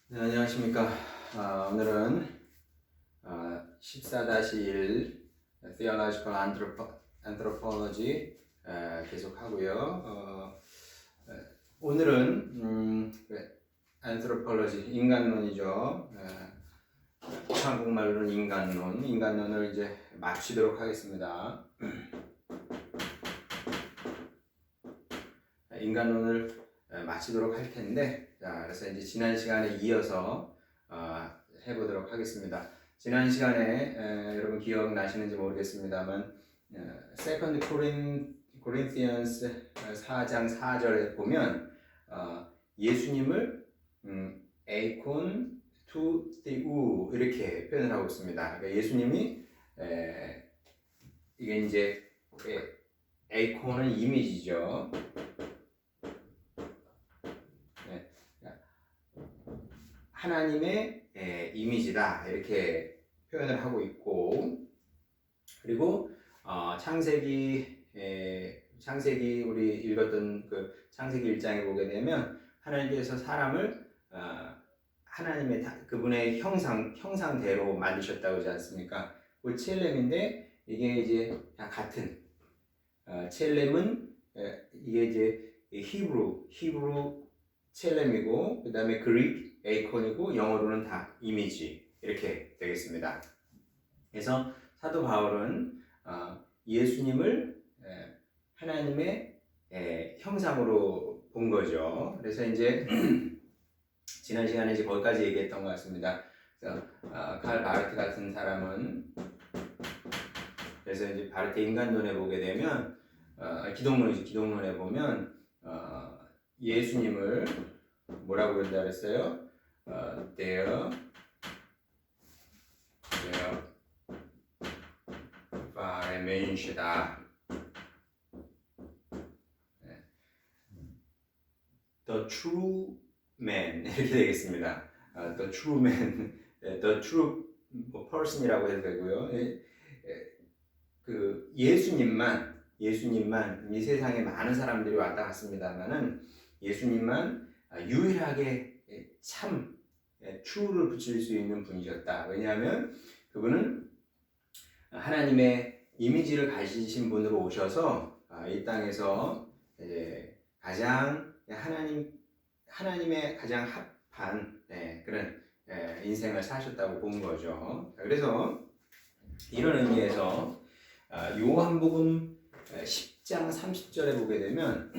네, 안녕하십니까. 오늘은 14-1 Theological Anthropology 계속 하고요. 오늘은 Anthropology, 인간론이죠. 한국말로는 인간론을 이제 마치도록 하겠습니다. 인간론을 마치도록 할 텐데, 그래서 이제 지난 시간에 이어서 해보도록 하겠습니다. 지난 시간에 여러분 기억나시는지 모르겠습니다만, 세컨드 코린티언스 4장 4절에 보면 예수님을 에이콘 투 테우 이렇게 표현을 하고 있습니다. 그러니까 예수님이 이게 이제 에이콘은 이미지죠. 하나님의 이미지다 이렇게 표현을 하고 있고, 그리고 창세기 우리 읽었던 그 창세기 1장에 보게 되면 하나님께서 사람을 하나님의 그분의 형상대로 만드셨다고 하지 않습니까? 그 첼렘인데 이게 이제 다 같은 첼렘은 이게 이제 히브루 첼렘이고, 그 다음에 그릭 에이콘이고, 영어로는 다 이미지 이렇게 되겠습니다. 그래서 사도 바울은 예수님을 하나님의 형상으로 본 거죠. 그래서 이제 지난 시간에 이제 거기까지 얘기했던 것 같습니다. 그래서 칼 바르트 같은 사람은, 그래서 이제 바르트 인간론에 보게 되면 기독론에 보면 예수님을 뭐라고 그런다 그랬어요? Their Varemen시다. The true man 이렇게 되겠습니다. The true man, the true person이라고 해도 되고요. 그 예수님만 이 세상에 많은 사람들이 왔다 갔습니다만은 예수님만 유일하게 참 true를 붙일 수 있는 분이셨다. 왜냐하면 그분은 하나님의 이미지를 가지신 분으로 오셔서 이 땅에서 이제 가장 하나님의 가장 합한 그런 인생을 사셨다고 본 거죠. 그래서 이런 의미에서 요한복음 10장 30절에 보게 되면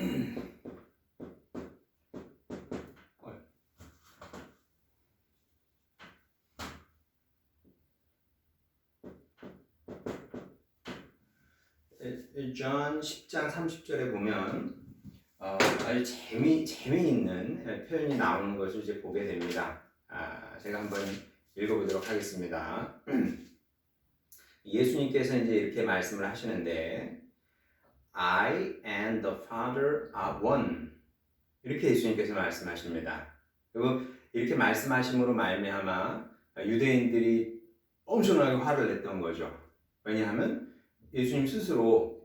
John 10장 30절에 보면 아주 재미있는 표현이 나오는 것을 이제 보게 됩니다. 제가 한번 읽어보도록 하겠습니다. 예수님께서 이제 이렇게 말씀을 하시는데, I and the Father are one. 이렇게 예수님께서 말씀하십니다. 그리고 이렇게 말씀하심으로 말미암아 유대인들이 엄청나게 화를 냈던 거죠. 왜냐하면 예수님 스스로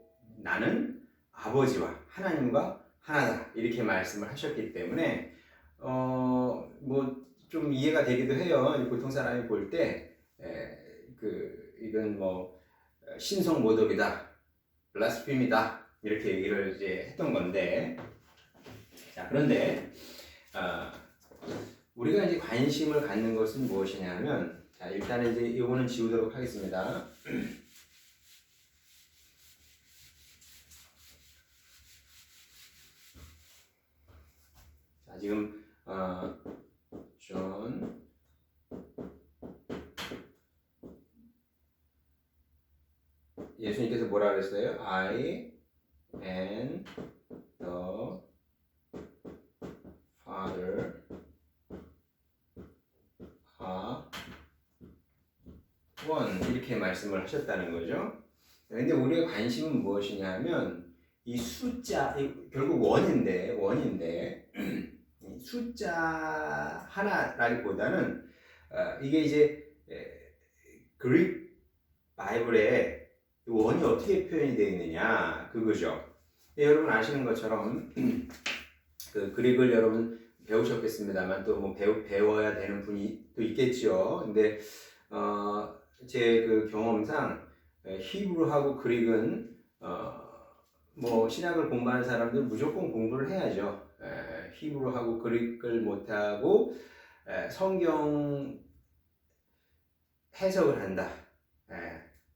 나는 아버지와 하나님과 하나다 이렇게 말씀을 하셨기 때문에 뭐 좀 이해가 되기도 해요. 보통 사람이 볼 때 이건 뭐 신성 모독이다, 블라스피미다 이렇게 얘기를 이제 했던 건데, 자 그런데 우리가 이제 관심을 갖는 것은 무엇이냐면, 자 일단은 이제 이거는 지우도록 하겠습니다. 자 지금 존 예수님께서 뭐라 그랬어요? I and the Father are one 이렇게 말씀을 하셨다는 거죠. 근데 우리의 관심은 무엇이냐면 이 숫자, 결국 원인데 숫자 하나라기보다는 이게 이제 그릭 바이블에 원이 어떻게 표현이 되어 있느냐 그거죠. 여러분 아시는 것처럼 그 그릭을 여러분 배우셨겠습니다만 또 뭐 배워야 되는 분이 또 있겠죠. 근데 제 그 경험상 히브리하고 그릭은 뭐 신학을 공부하는 사람들은 무조건 공부를 해야죠. 히브리하고 그릭을 못하고 성경 해석을 한다.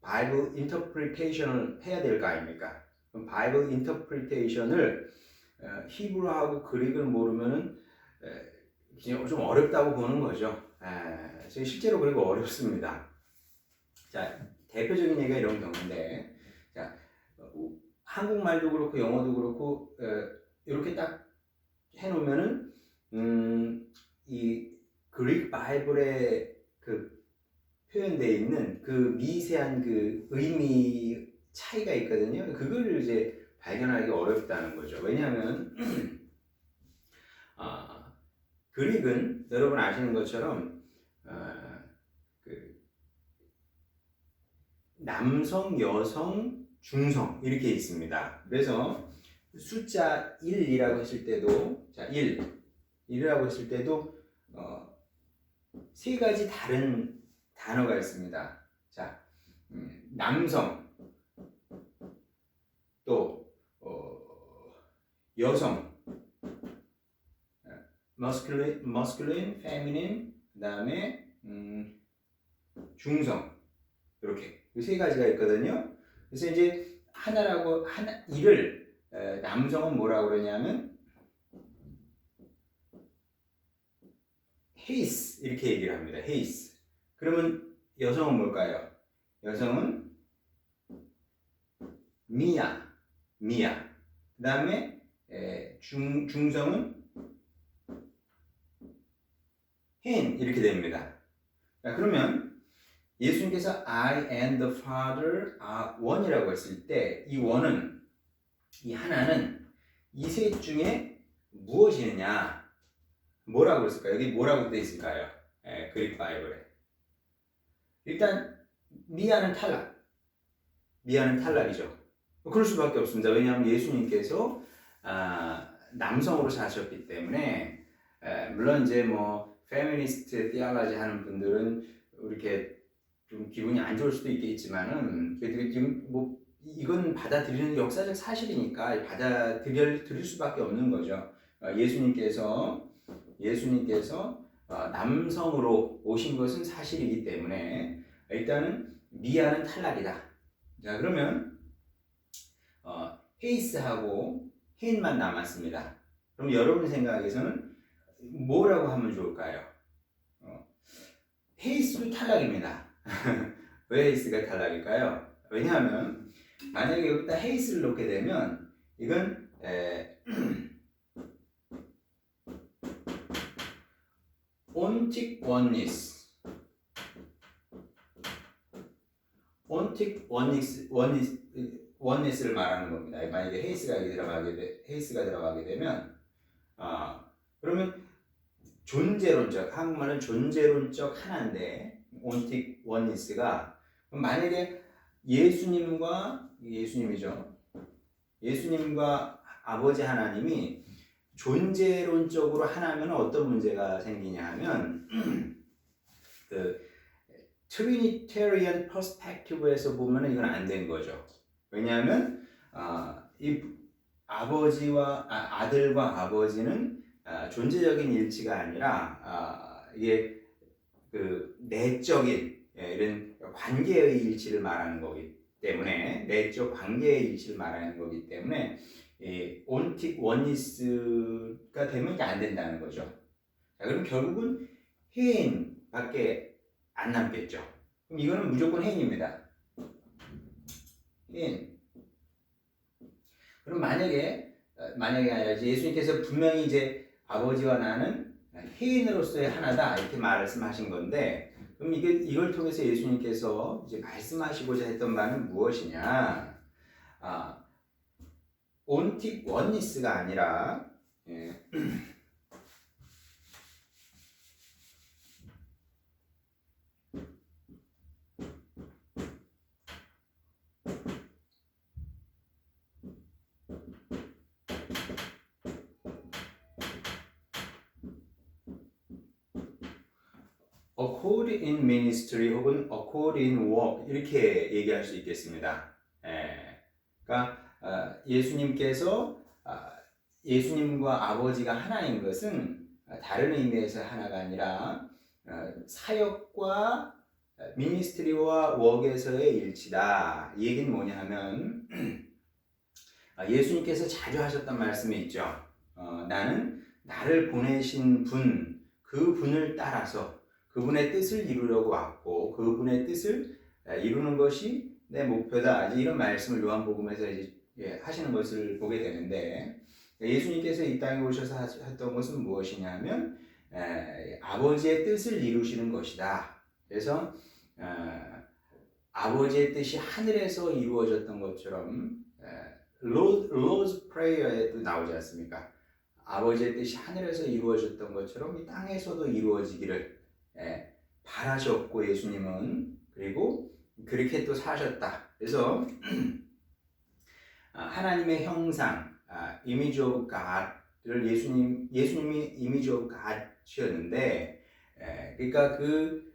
바이블 인터프리테이션을 해야 될 거 아닙니까? 그럼 바이블 인터프리테이션을 히브리하고 그릭을 모르면은 좀 어렵다고 보는 거죠. 실제로 그리고 어렵습니다. 자, 대표적인 얘기가 이런 경우인데, 자, 한국말도 그렇고 영어도 그렇고 이렇게 딱 해놓으면은 이 그릭 바이블에 그 표현되어 있는 그 미세한 그 의미 차이가 있거든요. 그걸 이제 발견하기 어렵다는 거죠. 왜냐하면 그릭은 여러분 아시는 것처럼 그 남성, 여성, 중성 이렇게 있습니다. 그래서 숫자 1이라고 했을 때도 자 1이라고 했을 때도 세 가지 다른 단어가 있습니다. 자 남성 또 여성 masculine, feminine, 그 다음에 중성 이렇게 세 가지가 있거든요. 그래서 이제 이를 남성은 뭐라고 그러냐면 his 이렇게 얘기를 합니다. his. 그러면 여성은 뭘까요? 여성은 미야. 그 다음에 중성은 hin 이렇게 됩니다. 자, 그러면 예수님께서 I and the Father are one이라고 했을 때 이 one은 이 하나는 이 셋 중에 무엇이느냐? 뭐라고 그랬을까요? 여기 뭐라고 되어 있을까요? 그릭 바이블에 일단 미아는 탈락이죠. 그럴 수밖에 없습니다. 왜냐하면 예수님께서 남성으로 사셨기 때문에 물론 이제 뭐 페미니스트 티올로지 하는 분들은 이렇게 좀 기분이 안 좋을 수도 있겠지만은 지금 뭐 이건 받아들이는 역사적 사실이니까 받아들일 수밖에 없는 거죠. 예수님께서 남성으로 오신 것은 사실이기 때문에 일단은 미아는 탈락이다. 자 그러면 헤이스하고 헨만 남았습니다. 그럼 여러분 생각에서는 뭐라고 하면 좋을까요? 헤이스도 탈락입니다. 왜 헤이스가 탈락일까요? 왜냐하면 만약에 여기다 헤이스를 놓게 되면 이건 ontic oneness를 말하는 겁니다. 만약에 헤이스가 들어가게 되면 그러면 존재론적 한국말은 존재론적 하나인데 ontic oneness가 만약에 예수님과 아버지 하나님이 존재론적으로 하나면 어떤 문제가 생기냐 하면 그 트리니테리언 퍼스펙티브에서 보면 이건 안 된 거죠. 왜냐하면 이 아들과 아버지는 존재적인 일치가 아니라 이게 그 내적인 이런 관계의 일치를 말하는 거기 때문에 내적 관계의 일치를 말하는 거기 때문에 온틱 원니스가 되면 이게 안 된다는 거죠. 자, 그럼 결국은 해인밖에 안 남겠죠. 그럼 이거는 무조건 해인입니다. 해인. 그럼 만약에 아니라 예수님께서 분명히 이제 아버지와 나는 해인으로서의 하나다 이렇게 말씀하신 건데 그럼 이걸 통해서 예수님께서 이제 말씀하시고자 했던 말은 무엇이냐? 온틱 원니스가 아니라 accord in ministry 혹은 accord in work 이렇게 얘기할 수 있겠습니다. 그러니까 예수님께서 예수님과 아버지가 하나인 것은 다른 의미에서 하나가 아니라 사역과 미니스트리와 웍에서의 일치다. 이 얘기는 뭐냐 하면 예수님께서 자주 하셨던 말씀이 있죠. 나는 나를 보내신 분, 그 분을 따라서 그분의 뜻을 이루려고 왔고 그분의 뜻을 이루는 것이 내 목표다. 이런 말씀을 요한복음에서 이제 하시는 것을 보게 되는데 예수님께서 이 땅에 오셔서 했던 것은 무엇이냐면 아버지의 뜻을 이루시는 것이다. 그래서 아버지의 뜻이 하늘에서 이루어졌던 것처럼 Lord's Prayer에도 나오지 않습니까? 아버지의 뜻이 하늘에서 이루어졌던 것처럼 이 땅에서도 이루어지기를 바라셨고 예수님은 그리고 그렇게 또 사셨다. 그래서 하나님의 형상, image of God를 예수님이 image of God이었는데, 그러니까 그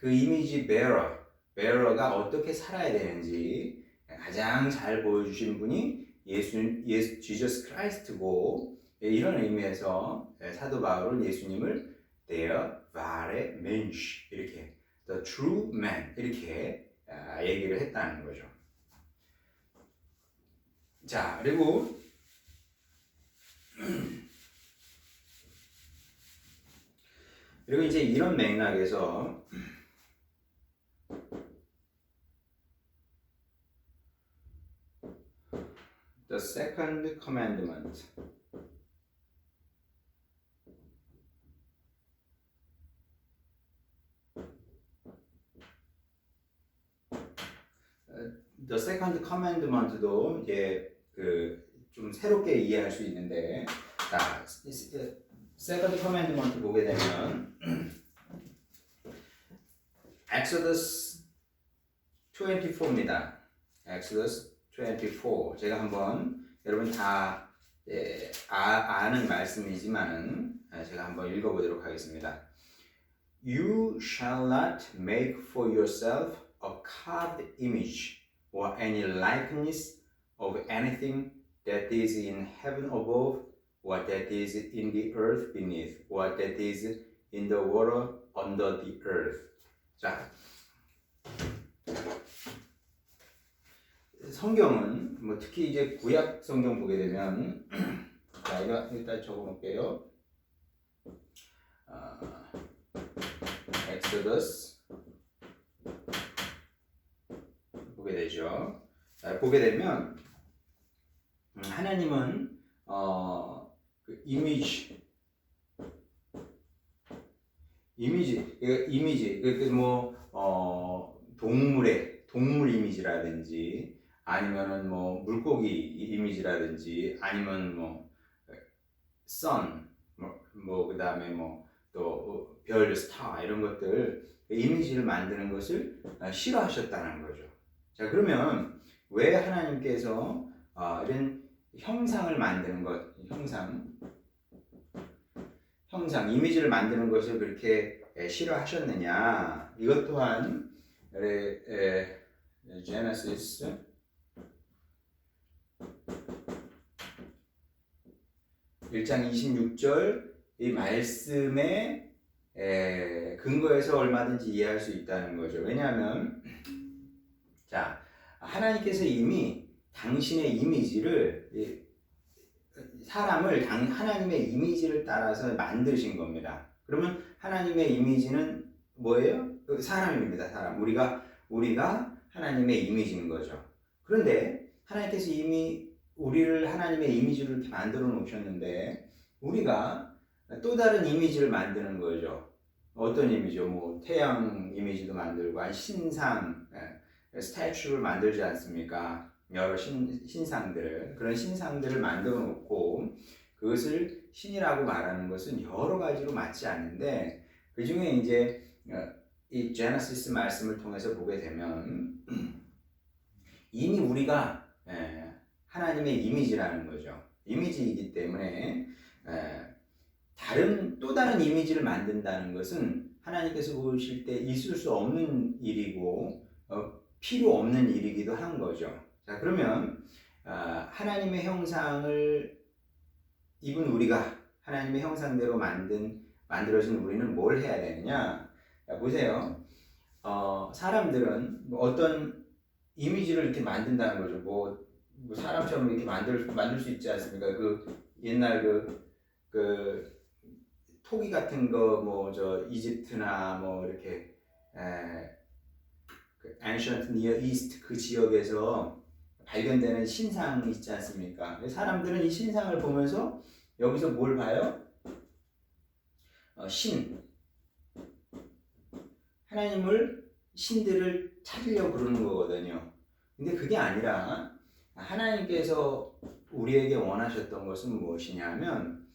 이미지 bearer가 어떻게 살아야 되는지 가장 잘 보여주신 분이 Jesus Christ고 이런 의미에서 사도 바울은 예수님을 der wahre Mensch 이렇게 the true man 이렇게 얘기를 했다는 거죠. 자, 그리고 이제 이런 맥락에서 the second commandment The second commandment도 이제 좀 새롭게 이해할 수 있는데, 자, second commandment 보게 되면 Exodus 24입니다. Exodus 24. 제가 한번 여러분 다 아는 말씀이지만은 제가 한번 읽어보도록 하겠습니다. You shall not make for yourself a carved image or any likeness of anything that is in heaven above, or that is in the earth beneath, or that is in the water under the earth. 자, 성경은 뭐 특히 이제 구약 성경 보게 되면 자, 이거 일단 적어놓을게요. 엑소더스 보게 되죠. 보게 되면 하나님은 그 이미지 동물 이미지라든지 아니면은 뭐 물고기 이미지라든지 아니면 뭐 선 뭐 그다음에 뭐 또 별, 스타 이런 것들 이미지를 만드는 것을 싫어하셨다는 거죠. 자, 그러면 왜 하나님께서 이런 형상을 만드는 것, 형상, 이미지를 만드는 것을 그렇게 싫어하셨느냐? 이것 또한 제네시스 1장 26절 이 말씀의 근거에서 얼마든지 이해할 수 있다는 거죠. 왜냐하면 자, 하나님께서 이미 당신의 이미지를 사람을 하나님의 이미지를 따라서 만드신 겁니다. 그러면 하나님의 이미지는 뭐예요? 사람입니다. 사람. 우리가 하나님의 이미지인 거죠. 그런데 하나님께서 이미 우리를 하나님의 이미지로 이렇게 만들어 놓으셨는데 우리가 또 다른 이미지를 만드는 거죠. 어떤 이미지요? 뭐 태양 이미지도 만들고 아니 신상, 스태츄를 만들지 않습니까? 여러 신상들을 그런 신상들을 만들어 놓고 그것을 신이라고 말하는 것은 여러 가지로 맞지 않는데 그 중에 이제 이 제네시스 말씀을 통해서 보게 되면 이미 우리가 하나님의 이미지라는 거죠. 이미지이기 때문에 또 다른 이미지를 만든다는 것은 하나님께서 보실 때 있을 수 없는 일이고 필요 없는 일이기도 한 거죠. 자, 그러면 하나님의 형상을 입은 우리가 하나님의 형상대로 만들어진 우리는 뭘 해야 되느냐? 자, 보세요. 사람들은 뭐 어떤 이미지를 이렇게 만든다는 거죠. 뭐 사람처럼 이렇게 만들 수 있지 않습니까? 그 옛날 그 토기 같은 거 뭐 저 이집트나 뭐 이렇게 그 Ancient Near East 그 지역에서 발견되는 신상이 있지 않습니까? 사람들은 이 신상을 보면서 여기서 뭘 봐요? 신들을 찾으려고 그러는 거거든요. 근데 그게 아니라 하나님께서 우리에게 원하셨던 것은 무엇이냐면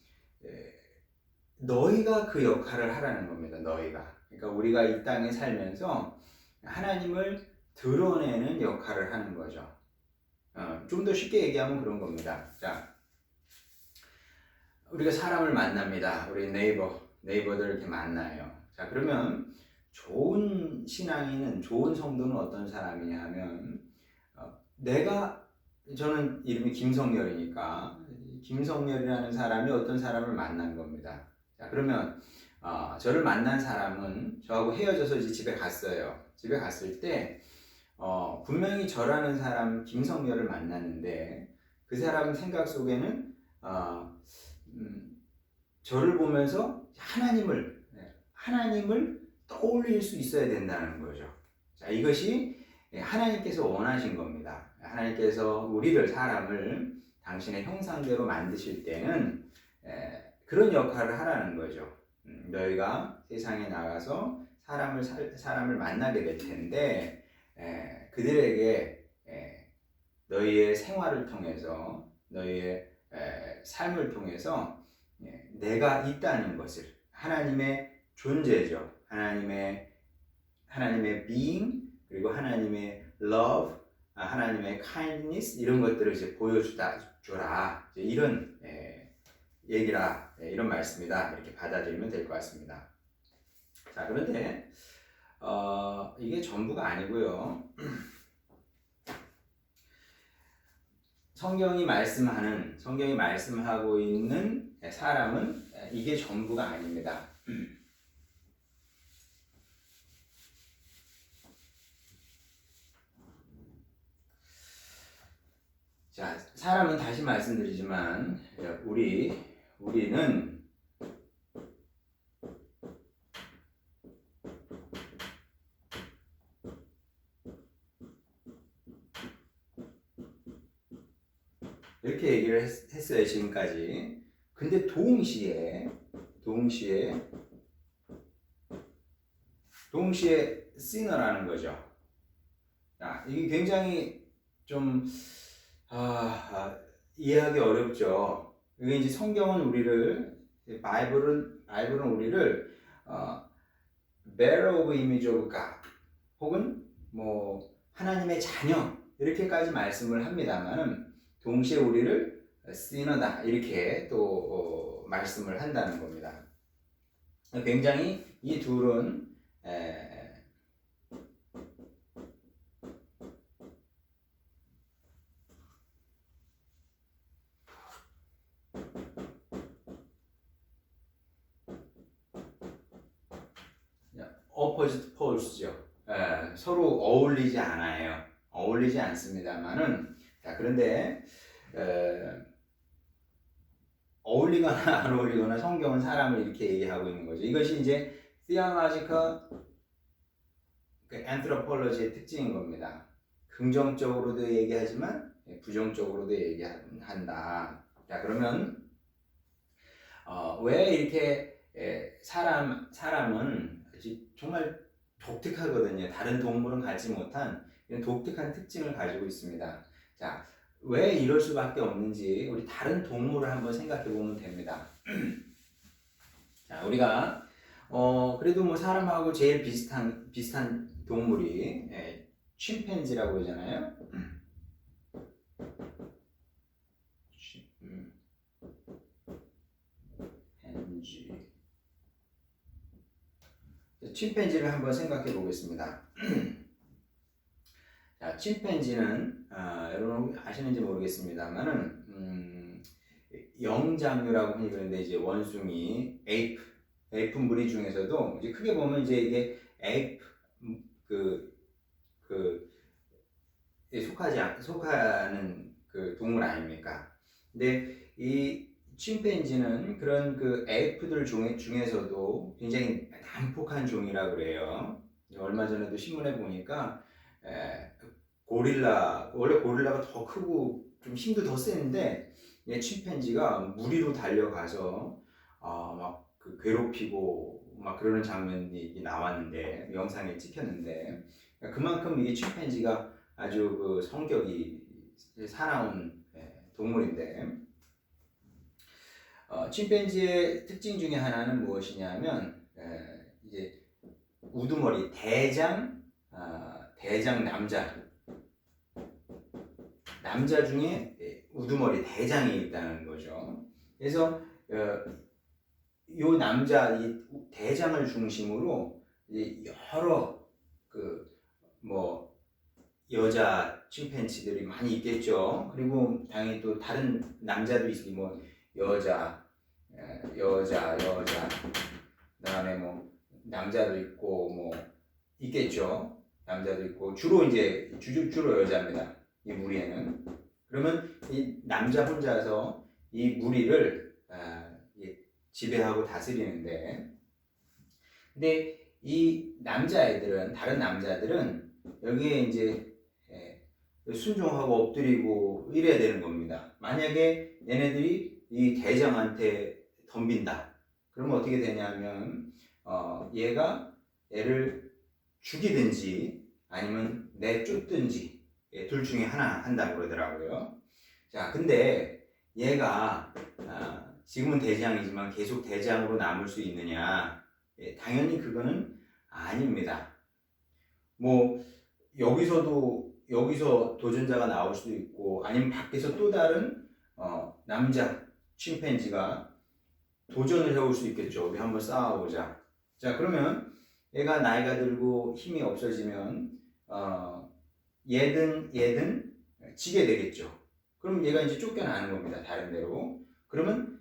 너희가 그 역할을 하라는 겁니다. 너희가. 그러니까 우리가 이 땅에 살면서 하나님을 드러내는 역할을 하는 거죠. 좀 더 쉽게 얘기하면 그런 겁니다. 자, 우리가 사람을 만납니다. 우리 네이버들 이렇게 만나요. 자, 그러면 좋은 신앙인은, 좋은 성도는 어떤 사람이냐 하면 저는 이름이 김성열이니까 김성열이라는 사람이 어떤 사람을 만난 겁니다. 자, 그러면 저를 만난 사람은 저하고 헤어져서 이제 집에 갔어요. 집에 갔을 때 분명히 저라는 사람 김성열을 만났는데 그 사람 생각 속에는 저를 보면서 하나님을 떠올릴 수 있어야 된다는 거죠. 자, 이것이 하나님께서 원하신 겁니다. 하나님께서 사람을 당신의 형상대로 만드실 때는 그런 역할을 하라는 거죠. 너희가 세상에 나가서 사람을 만나게 될 텐데 그들에게 너희의 생활을 통해서 너희의 삶을 통해서 내가 있다는 것을 하나님의 존재죠. 하나님의 being 그리고 하나님의 love, 하나님의 kindness 이런 것들을 이제 보여주라. 이런 얘기라 이런 말씀이다 이렇게 받아들이면 될 것 같습니다. 자, 그런데 이게 전부가 아니고요. 성경이 말씀하고 있는 사람은 이게 전부가 아닙니다. 자, 사람은 다시 말씀드리지만 우리는 이렇게 얘기를 했어요, 지금까지. 근데 동시에 시너라는 거죠. 자, 이게 굉장히 좀 이해하기 어렵죠. 이게 이제 성경은 바이블은 우리를 bearer of image of God 혹은 뭐 하나님의 자녀 이렇게까지 말씀을 합니다만은 동시에 우리를 sinner다 이렇게 또 말씀을 한다는 겁니다. 굉장히 이 둘은 opposite poles죠. 서로 어울리지 않아요. 어울리지 않습니다만은 자, 그런데 어울리거나 안 어울리거나 성경은 사람을 이렇게 얘기하고 있는 거죠. 이것이 이제 theological anthropology의 특징인 겁니다. 긍정적으로도 얘기하지만 부정적으로도 얘기한다. 자, 그러면 왜 이렇게 사람은 정말 독특하거든요. 다른 동물은 갖지 못한 이런 독특한 특징을 가지고 있습니다. 자, 왜 이럴 수밖에 없는지 우리 다른 동물을 한번 생각해 보면 됩니다. 자, 우리가 그래도 뭐 사람하고 제일 비슷한 동물이 침팬지라고 그러잖아요. 침팬지. 침팬지를 한번 생각해 보겠습니다. 자, 침팬지는 여러분 아시는지 모르겠습니다만은 영장류라고 흔히 그러는데 이제 원숭이, 에이프 무리 중에서도 이제 크게 보면 이제 이게 에이프 속하는 그 동물 아닙니까? 근데 이 침팬지는 그런 그 에이프들 중에서도 굉장히 난폭한 종이라 그래요. 얼마 전에도 신문에 보니까 원래 고릴라가 더 크고 좀 힘도 더 세는데 침팬지가 무리로 달려가서 막 그 괴롭히고 막 그러는 장면이 나왔는데 영상에 찍혔는데 그만큼 이게 침팬지가 아주 그 성격이 사나운 동물인데 침팬지의 특징 중에 하나는 무엇이냐면 이제 우두머리 대장 남자 중에 우두머리 대장이 있다는 거죠. 그래서 이 남자 이 대장을 중심으로 이제 여러 뭐 여자 침팬지들이 많이 있겠죠. 그리고 당연히 또 다른 남자도 있으니 뭐 여자, 그다음에 뭐 남자도 있고 뭐 있겠죠. 남자도 있고 주로 여자입니다. 이 무리에는. 그러면 이 남자 혼자서 이 무리를 지배하고 다스리는데, 근데 이 다른 남자들은 여기에 이제 순종하고 엎드리고 이래야 되는 겁니다. 만약에 얘네들이 이 대장한테 덤빈다. 그러면 어떻게 되냐면 얘가 얘를 죽이든지 아니면 내쫓든지 둘 중에 하나 한다고 그러더라고요. 자, 근데 얘가 지금은 대장이지만 계속 대장으로 남을 수 있느냐? 당연히 그거는 아닙니다. 뭐 여기서 도전자가 나올 수도 있고 아니면 밖에서 또 다른 남자 침팬지가 도전을 해올 수 있겠죠. 우리 한번 싸워보자. 자, 그러면 얘가 나이가 들고 힘이 없어지면 얘든 지게 되겠죠. 그럼 얘가 이제 쫓겨나는 겁니다. 다른 데로. 그러면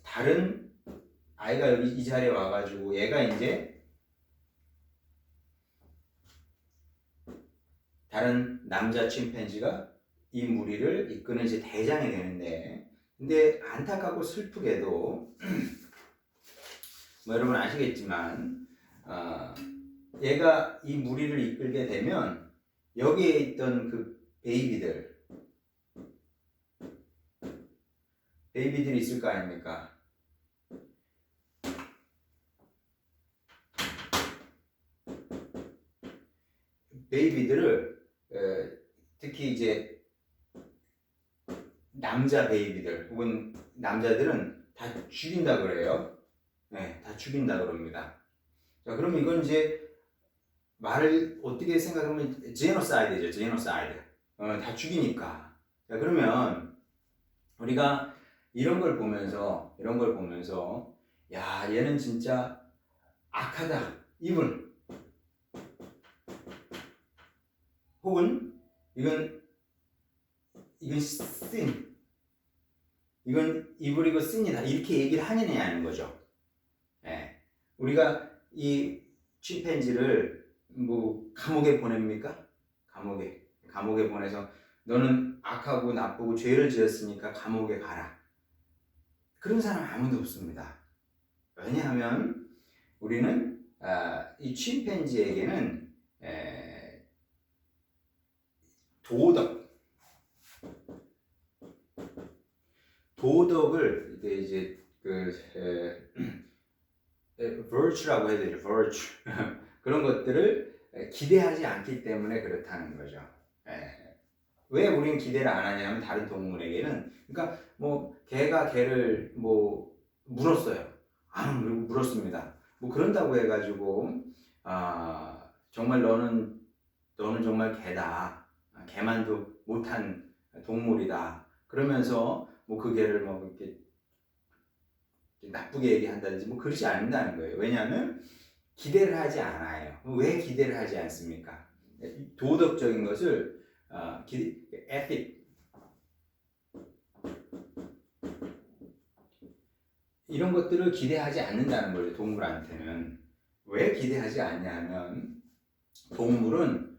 다른 아이가 여기 이 자리에 와가지고 얘가 이제 다른 남자 침팬지가 이 무리를 이끄는 이제 대장이 되는데, 근데 안타깝고 슬프게도 뭐 여러분 아시겠지만 얘가 이 무리를 이끌게 되면 여기에 있던 그 베이비들이 있을 거 아닙니까? 베이비들을 특히 이제 남자 베이비들 혹은 남자들은 다 죽인다 그래요. 네, 다 죽인다 그럽니다. 자, 그럼 이건 이제 말을 어떻게 생각하면 제노사이드죠. 제노사이드. 다 죽이니까. 자, 그러면 우리가 이런 걸 보면서 야, 얘는 진짜 악하다. 이분 혹은 이건 sin, 이건 이불이고 sin이다 이렇게 얘기를 하느냐 하는 거죠. 예. 우리가 이 침팬지를 뭐 감옥에 보냅니까? 감옥에 보내서 너는 악하고 나쁘고 죄를 지었으니까 감옥에 가라. 그런 사람 아무도 없습니다. 왜냐하면 우리는 이 침팬지에게는 도덕을 이제 virtue라고 해야 되죠. virtue 그런 것들을 기대하지 않기 때문에 그렇다는 거죠. 왜 우리는 기대를 안 하냐면 다른 동물에게는, 그러니까 뭐 개가 개를 뭐 물었어요. 그리고 물었습니다. 뭐 그런다고 해가지고 정말 너는 정말 개다. 개만도 못한 동물이다. 그러면서 뭐 그 개를 뭐 이렇게 나쁘게 얘기한다든지 뭐 그러지 않는다는 거예요. 왜냐하면 기대를 하지 않아요. 왜 기대를 하지 않습니까? 도덕적인 것을 ethic 이런 것들을 기대하지 않는다는 거죠. 동물한테는. 왜 기대하지 않냐면 동물은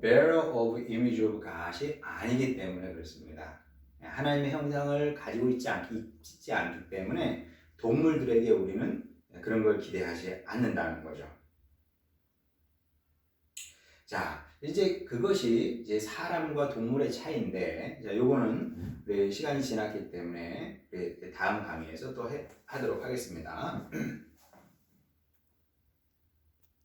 bearer of image of God이 아니기 때문에 그렇습니다. 하나님의 형상을 가지고 있지 않기 때문에 동물들에게 우리는 그런 걸 기대하지 않는다는 거죠. 자, 이제 그것이 이제 사람과 동물의 차이인데, 자, 요거는 시간이 지났기 때문에 다음 강의에서 또 하도록 하겠습니다.